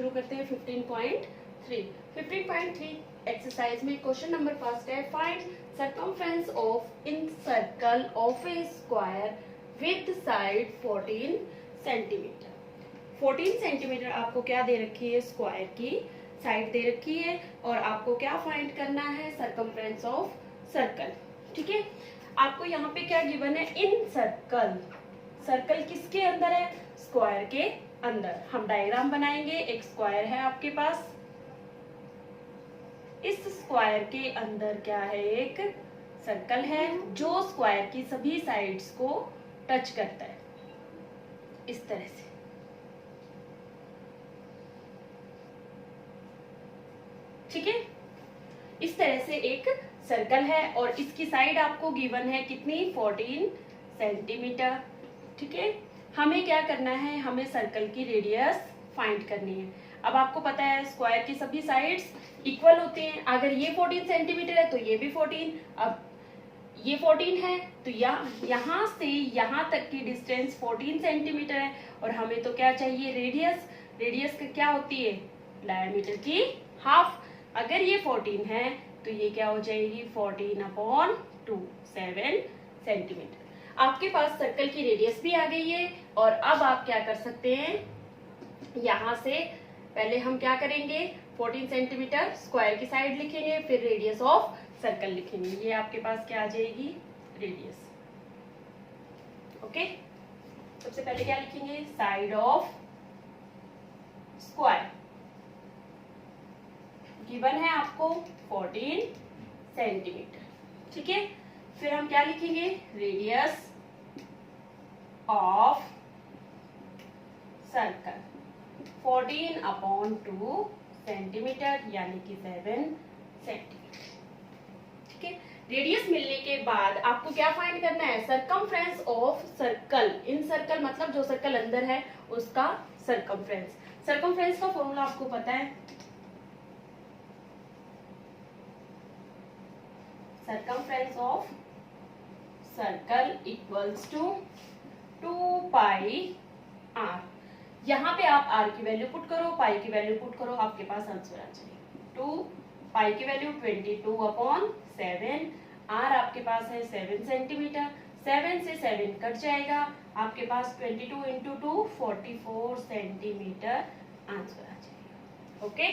शुरू करते हैं 15.3। 15.3 एक्सरसाइज में क्वेश्चन नंबर फर्स्ट है, find circumference of in circle of A square with side 14 centimetre. 14 centimetre आपको क्या दे रखी है, स्क्वायर की साइड दे रखी है, और आपको क्या फाइंड करना है, सर्कमफ्रेंस ऑफ सर्कल। ठीक है, आपको यहाँ पे क्या गिवन है, इन सर्कल। सर्कल किसके अंदर है, स्क्वायर के अंदर। हम डायग्राम बनाएंगे। एक स्क्वायर है आपके पास, इस स्क्वायर के अंदर क्या है, एक सर्कल है जो स्क्वायर की सभी साइड्स को टच करता है, इस तरह से। ठीक है, इस तरह से एक सर्कल है और इसकी साइड आपको गिवन है कितनी, 14 सेंटीमीटर। ठीक है, हमें क्या करना है, हमें सर्कल की रेडियस फाइंड करनी है। अब आपको पता है स्क्वायर की सभी साइड्स इक्वल होती हैं। अगर ये 14 सेंटीमीटर है तो ये भी 14। अब ये 14 है तो यहाँ से यहाँ तक की डिस्टेंस 14 सेंटीमीटर है, और हमें तो क्या चाहिए, रेडियस। रेडियस का क्या होती है, डायमीटर की हाफ। अगर ये 14 है तो ये क्या हो जाएगी, 14/2, 7 सेंटीमीटर। आपके पास सर्कल की रेडियस भी आ गई है, और अब आप क्या कर सकते हैं, यहाँ से पहले हम क्या करेंगे, 14 सेंटीमीटर स्क्वायर की साइड लिखेंगे, फिर रेडियस ऑफ सर्कल लिखेंगे। ये आपके पास क्या आ जाएगी, रेडियस। ओके, सबसे पहले क्या लिखेंगे, साइड ऑफ स्क्वायर गिवन है आपको 14 सेंटीमीटर। ठीक है, फिर हम क्या लिखेंगे, रेडियस ऑफ सर्कल 14/2 सेंटीमीटर, यानी कि 7 सेंटीमीटर। ठीक है, रेडियस मिलने के बाद आपको क्या फाइंड करना है, circumference of circle. In circle मतलब जो सर्कल अंदर है उसका सर्कमफ्रेंस। सर्कमफ्रेंस का फॉर्मूला आपको पता है, circumference of circle equals to 2πr। यहाँ पे आप r की वैल्यू पुट करो, पाई की वैल्यू पुट करो, आपके पास आंसर आ जाएगा। 2 पाई की वैल्यू 22/7, r आपके पास है 7 सेंटीमीटर। 7 से 7 कट जाएगा, आपके पास 22 × 2 44 सेंटीमीटर आंसर आ जाएगा। ओके,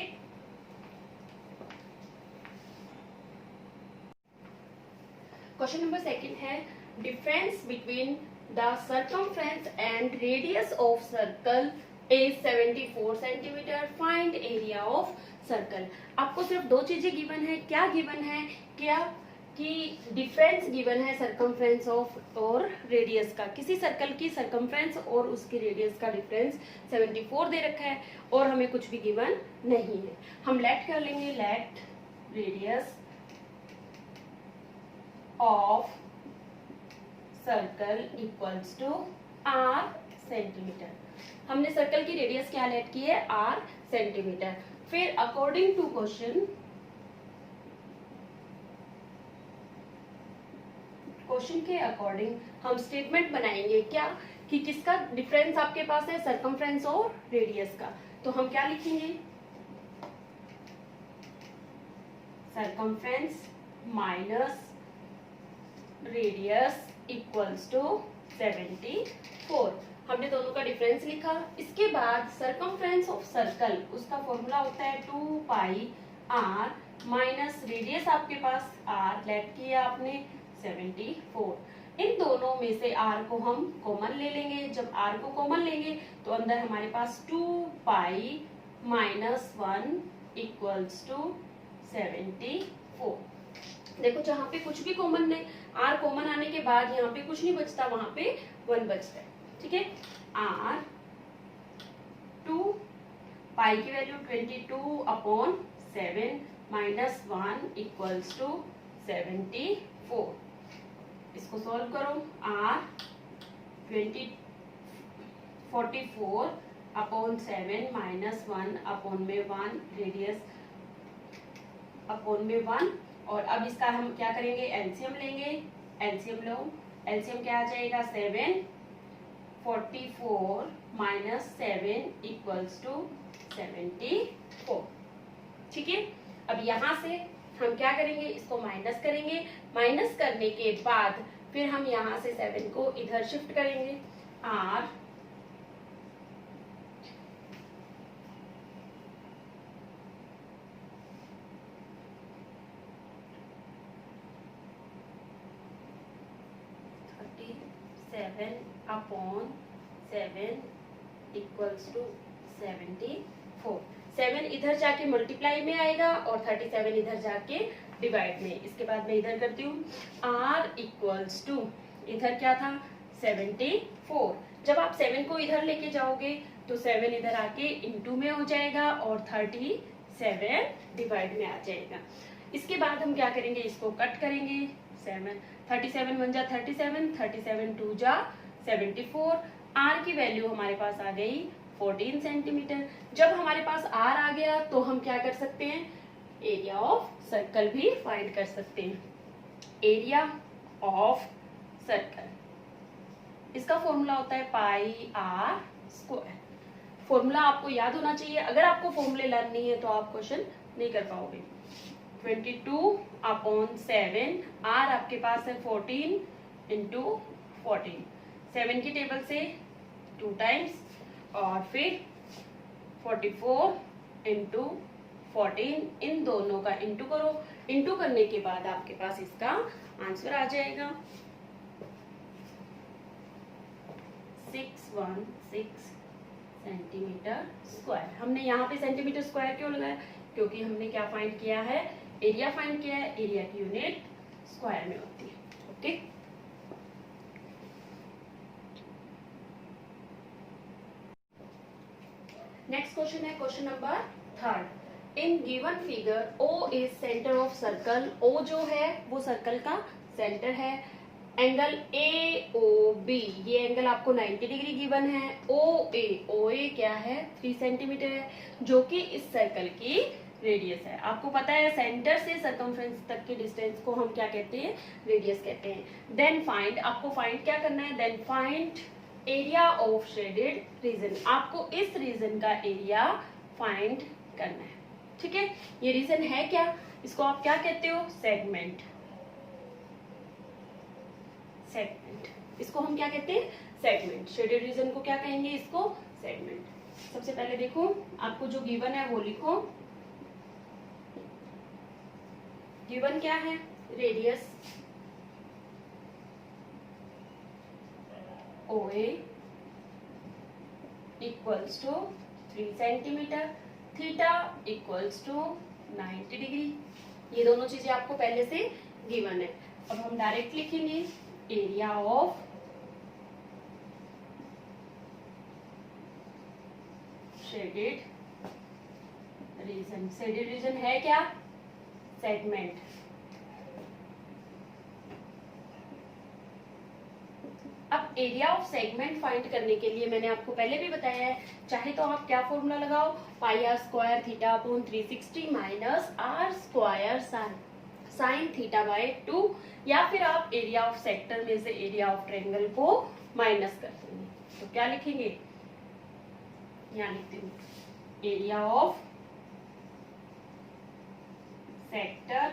क्वेश्चन नंबर सेकंड है, difference between the circumference and radius of circle is 74 centimetre, find area of circle. आपको सिर्फ दो चीजें गिवन है। क्या गिवन है, क्या कि डिफरेंस गिवन है सर्कमफ्रेंस ऑफ और रेडियस का। किसी सर्कल की सर्कमफ्रेंस और उसकी रेडियस का डिफरेंस 74 दे रखा है, और हमें कुछ भी गिवन नहीं है। हम लेट कर लेंगे, let radius of circle equals to r centimetre. हमने सर्कल की रेडियस क्या लेट की है, r सेंटीमीटर। फिर अकॉर्डिंग टू क्वेश्चन के अकॉर्डिंग हम स्टेटमेंट बनाएंगे क्या, कि किसका डिफरेंस आपके पास है, सर्कमफ्रेंस और रेडियस का। तो हम क्या लिखेंगे, circumference minus radius equals to 74। हमने दोनों का डिफरेंस लिखा। इसके बाद सर्कमफ्रेंस ऑफ सर्कल, उसका फॉर्मूला होता है 2πr माइनस रेडियस आपके पास r लेट किया आपने 74। इन दोनों में से r को हम कॉमन ले लेंगे। जब r को कॉमन लेंगे तो अंदर हमारे पास 2π माइनस 1 इक्वल्स टू 74। देखो, जहाँ पे कुछ भी कॉमन नहीं, r कॉमन आने के बाद यहाँ पे कुछ नहीं बचता, वहां पे 1 बचता है। ठीक है, r 2 पाई की वैल्यू 22/7 माइनस 1 इक्वल्स टू 74। इसको सॉल्व करो, r 44/7 माइनस 1/1 रेडियस अपॉन में 1। और अब इसका हम क्या करेंगे, एलसीएम लेंगे। एलसीएम लो, एलसीएम क्या आ जाएगा, 7 44 माइनस 7 इक्वल्स टू 74। ठीक है, अब यहाँ से हम क्या करेंगे, इसको माइनस करेंगे। माइनस करने के बाद फिर हम यहाँ से 7 को इधर शिफ्ट करेंगे। R upon 7 equals to 74। 7 इधर जाके मल्टीप्लाई में आएगा और 37 इधर जाके डिवाइड में। इसके बाद मैं इधर करती हूँ, R इक्वल्स टू, इधर क्या था 74। जब आप 7 को इधर लेके जाओगे तो 7 इधर आके इंटू में हो जाएगा और 37 डिवाइड में आ जाएगा। इसके बाद हम क्या करेंगे, इसको कट करेंगे। 37 1 जा 37, 37 2 जा 74। R की वैल्यू हमारे पास आ गई 14 सेंटीमीटर। जब हमारे पास R आ गया तो हम क्या कर सकते हैं, एरिया ऑफ सर्कल भी फाइंड कर सकते हैं। एरिया ऑफ सर्कल, इसका फॉर्मूला होता है पाई R स्क्वायर। फॉर्मूला आपको याद होना चाहिए, अगर आपको फॉर्मूले लर्न नहीं है तो आप क्वेश्चन नहीं कर पाओगे। 22 अपॉन 7, R आपके पास है 14 इंटू 14, 7 की टेबल से 2 टाइम्स और फिर 44 इंटू 14, इन दोनों का इंटू करो। इंटू करने के बाद आपके पास इसका आंसर आ जाएगा 616 सेंटीमीटर स्क्वायर। हमने यहाँ पे सेंटीमीटर स्क्वायर क्यों लगाया, क्योंकि हमने क्या फाइंड किया है, एरिया फाइंड किया है। एरिया की यूनिट स्क्वायर में होती है। ओके, नेक्स्ट क्वेश्चन है question number 3। In given figure O is centre of circle. O जो है वो सर्कल का सेंटर है। एंगल AOB, ये एंगल आपको 90 डिग्री गिवन है। OA क्या है 3 सेंटीमीटर है, जो कि इस सर्कल की रेडियस है। आपको पता है सेंटर से सर्कमफ्रेंस तक के डिस्टेंस को हम क्या कहते हैं, रेडियस कहते हैं। देन फाइंड, आपको फाइंड क्या करना है, then find area of shaded region. आपको इस रीजन का एरिया फाइंड करना है। ठीक है, ये रीजन है क्या, इसको आप क्या कहते हो, सेगमेंट। सेगमेंट, इसको हम क्या कहते हैं, सेगमेंट। शेडेड रीजन को क्या कहेंगे, इसको सेगमेंट। सबसे पहले देखो, आपको जो गिवन है वो लिखो। गिवन क्या है, radius OA equals to 3 centimetre, theta equals to 90 degree. ये दोनों चीजें आपको पहले से गिवन है। अब हम डायरेक्ट लिखेंगे area of shaded reason. Shaded region है क्या, सेगमेंट। अब एरिया ऑफ सेगमेंट फाइंड करने के लिए मैंने आपको पहले भी बताया है, चाहे तो आप क्या फॉर्मूला लगाओ, pi R square theta upon 360 minus R square sine theta by 2, या फिर आप एरिया ऑफ सेक्टर में से एरिया ऑफ ट्रायंगल को माइनस कर देंगे। तो क्या लिखेंगे, यहाँ लिखती हूँ area of sector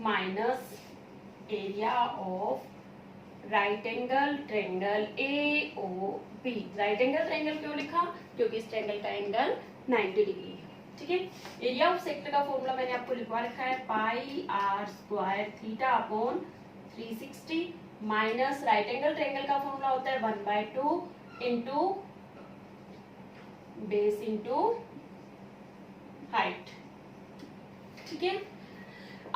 minus area of right angle triangle AOB। Right angle triangle क्यों लिखा, क्योंकि इस ट्रायंगल का एंगल 90 डिग्री है। ठीक है, एरिया ऑफ सेक्टर का फॉर्मूला मैंने आपको लिखवा रखा है, pi R square theta upon 360 minus right angle triangle का फॉर्मूला होता है 1/2 इंटू बेस इंटू हाइट। ठीक है,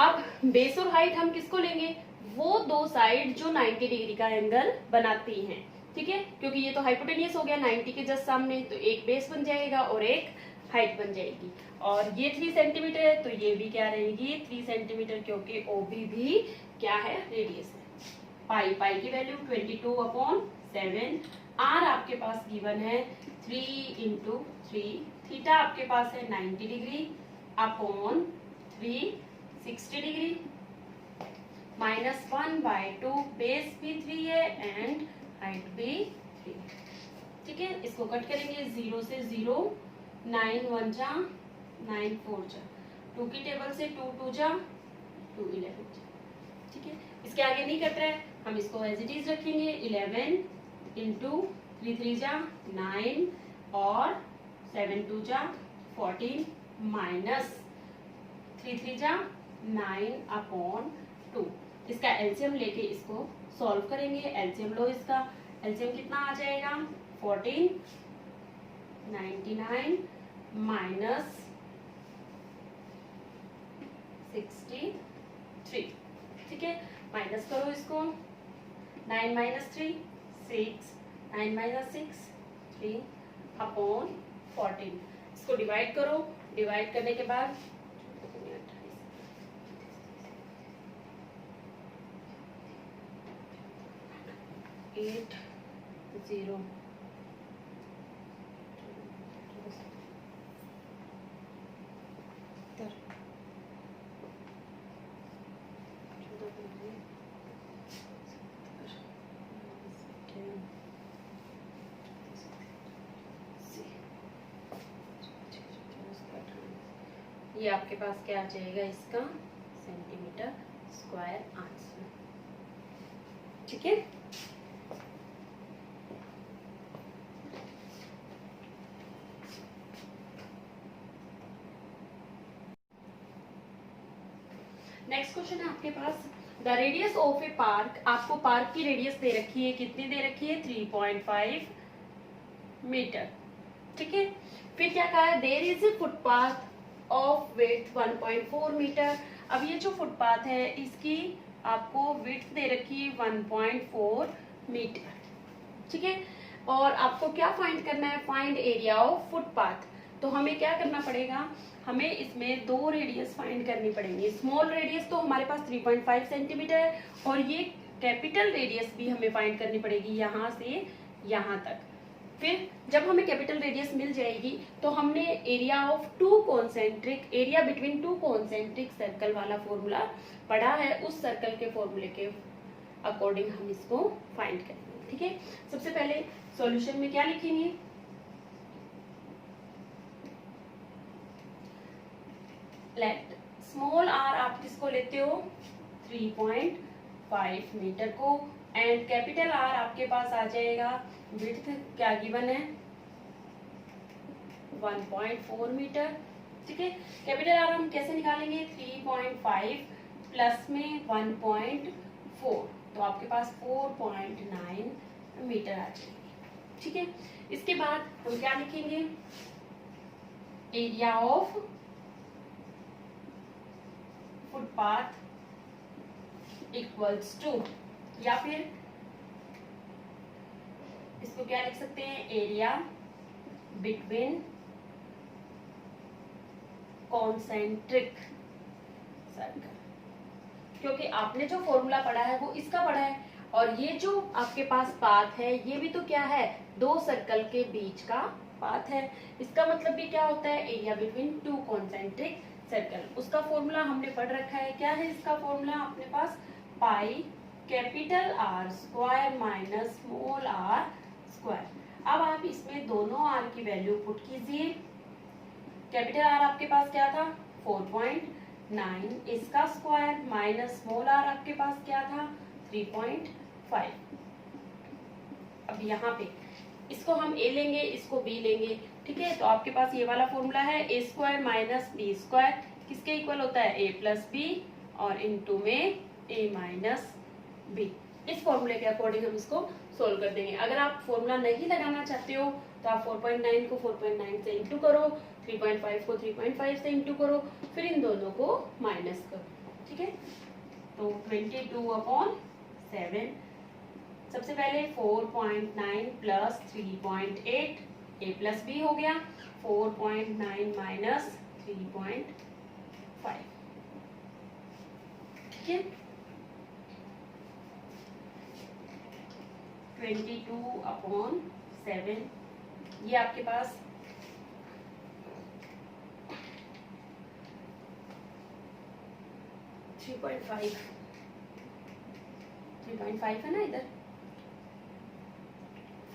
अब बेस और हाइट हम किसको लेंगे, वो दो साइड जो 90 डिग्री का एंगल बनाती हैं। ठीक है, क्योंकि ये तो हाइपोटेनियस हो गया 90 के जस्ट सामने, तो एक बेस बन जाएगा और एक हाइट बन जाएगी। और ये 3 सेंटीमीटर है तो ये भी क्या रहेगी 3 सेंटीमीटर, क्योंकि OB भी क्या है, रेडियस है। पाई की वैल्यू 22/7। R आपके पास गिवन है 3 इंटू 3, थीटा आपके पास है 90 degree upon 360 degree, minus 1/2, base भी 3 है एंड हाइट भी 3। ठीक है, इसको कट करेंगे, 0 से 0 9 1 जा 9 4 जा, 2 की टेबल से 2 2 जा 2 11 जा। ठीक है, इसके आगे नहीं कट रहा है, हम इसको एज इट इज रखेंगे। 11 इंटू 3 3 जा 9 और 7 2 जा 14 माइनस 3 3 जा 9 अपॉन 2। इसका एलसीएम लेके इसको सॉल्व करेंगे। एलसीएम लो, इसका एलसीएम कितना आ जाएगा? 14 99 माइनस 63। ठीक है, माइनस करो इसको। 9 माइनस 3 6, 9 माइनस 6 3 अपॉन 14। इसको डिवाइड करो। डिवाइड करने के बाद 8 0 ये आपके पास क्या आ जाएगा इसका सेंटीमीटर स्क्वायर आंसर। ठीक है, नेक्स्ट क्वेश्चन है आपके पास। The radius of a park, आपको पार्क की रेडियस दे रखी है, कितनी दे रखी है? 3.5 मीटर। ठीक है, फिर क्या कहा है? There is a footpath of width 1.4 metre. अब ये जो फुटपाथ है इसकी आपको विड्थ दे रखी है 1.4 मीटर। ठीक है, और आपको क्या फाइंड करना है? Find area of footpath. तो हमें क्या करना पड़ेगा? हमें इसमें दो रेडियस फाइंड करनी पड़ेंगी। स्मॉल रेडियस तो हमारे पास 3.5 सेंटीमीटर है, और ये कैपिटल रेडियस भी हमें फाइंड करनी पड़ेगी यहाँ से यहाँ तक। फिर जब हमें कैपिटल रेडियस मिल जाएगी तो हमने area of to concentric, area between two concentric circle वाला फॉर्मूला पढ़ा है, उस सर्कल के फॉर्मूले के अकॉर्डिंग हम इसको फाइंड करेंगे। ठीक है, सबसे पहले सॉल्यूशन में क्या लिखेंगे? लेट स्मॉल आर आप किसको लेते हो? 3.5 मीटर को, एंड कैपिटल आर आपके पास आ जाएगा, विड्थ क्या गिवन है? 1.4 मीटर। ठीक है, कैपिटल आर हम कैसे निकालेंगे? 3.5 प्लस में 1.4, तो आपके पास 4.9 मीटर आ जाएगी। ठीक है, इसके बाद हम क्या लिखेंगे? Area of footpath equals to, या फिर इसको क्या लिख सकते हैं? Area between concentric circle. क्योंकि आपने जो फॉर्मूला पढ़ा है वो इसका पढ़ा है, और ये जो आपके पास पाथ है ये भी तो क्या है? दो सर्कल के बीच का पाथ है। इसका मतलब भी क्या होता है? Area between two concentric circle. उसका फॉर्मूला हमने पढ़ रखा है। क्या है इसका फॉर्मूला अपने पास? Pi capital R square minus small R square. अब आप इसमें दोनों आर की वैल्यू पुट कीजिए। कैपिटल आर आपके पास क्या था? 4.9, इसका स्क्वायर माइनस स्मॉल आर आपके पास क्या था? 3.5। अब यहाँ पे इसको हम ए लेंगे, इसको बी लेंगे। ठीक है, तो आपके पास ये वाला फॉर्मूला है, ए स्क्वायर माइनस बी स्क्वायर किसके इक्वल होता है? ए प्लस बी, और इनटू में ए माइनस बी। इस फॉर्मूले के अकॉर्डिंग हम इसको सोल्व कर देंगे। अगर आप फॉर्मूला नहीं लगाना चाहते हो तो आप 4.9 को 4.9 से इंटू करो, 3.5 को 3.5 से इंटू करो, फिर इन दोनों को माइनस करो। ठीक है, तो 22/7। सबसे पहले 4.9 प्लस 3.8, ए प्लस बी हो गया। 4.9 माइनस 3.5। ठीक है, 22/7 ये आपके पास 3.5 है ना इधर।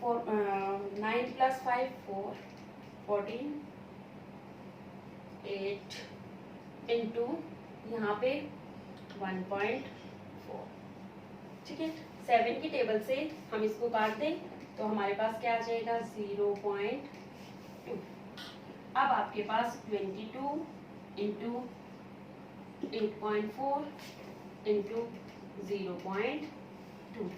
9 प्लस 5 4, 14 8 इंटू यहाँ पे 1.4, ठीक है। 7 की टेबल से हम इसको काट दें तो हमारे पास क्या आ जाएगा 0.2। अब आपके पास 22 इंटू 8.4 इंटू 0.2,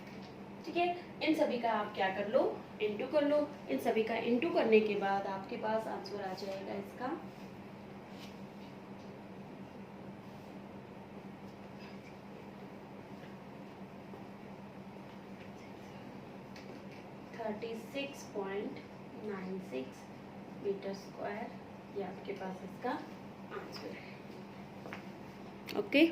ठीक है। इन सभी का आप क्या कर लो, इंटू कर लो। इन सभी का इंटू करने के बाद आपके पास आंसर आ जाएगा इसका 36.96 मीटर स्क्वायर। ये आपके पास इसका आंसर है। ओके।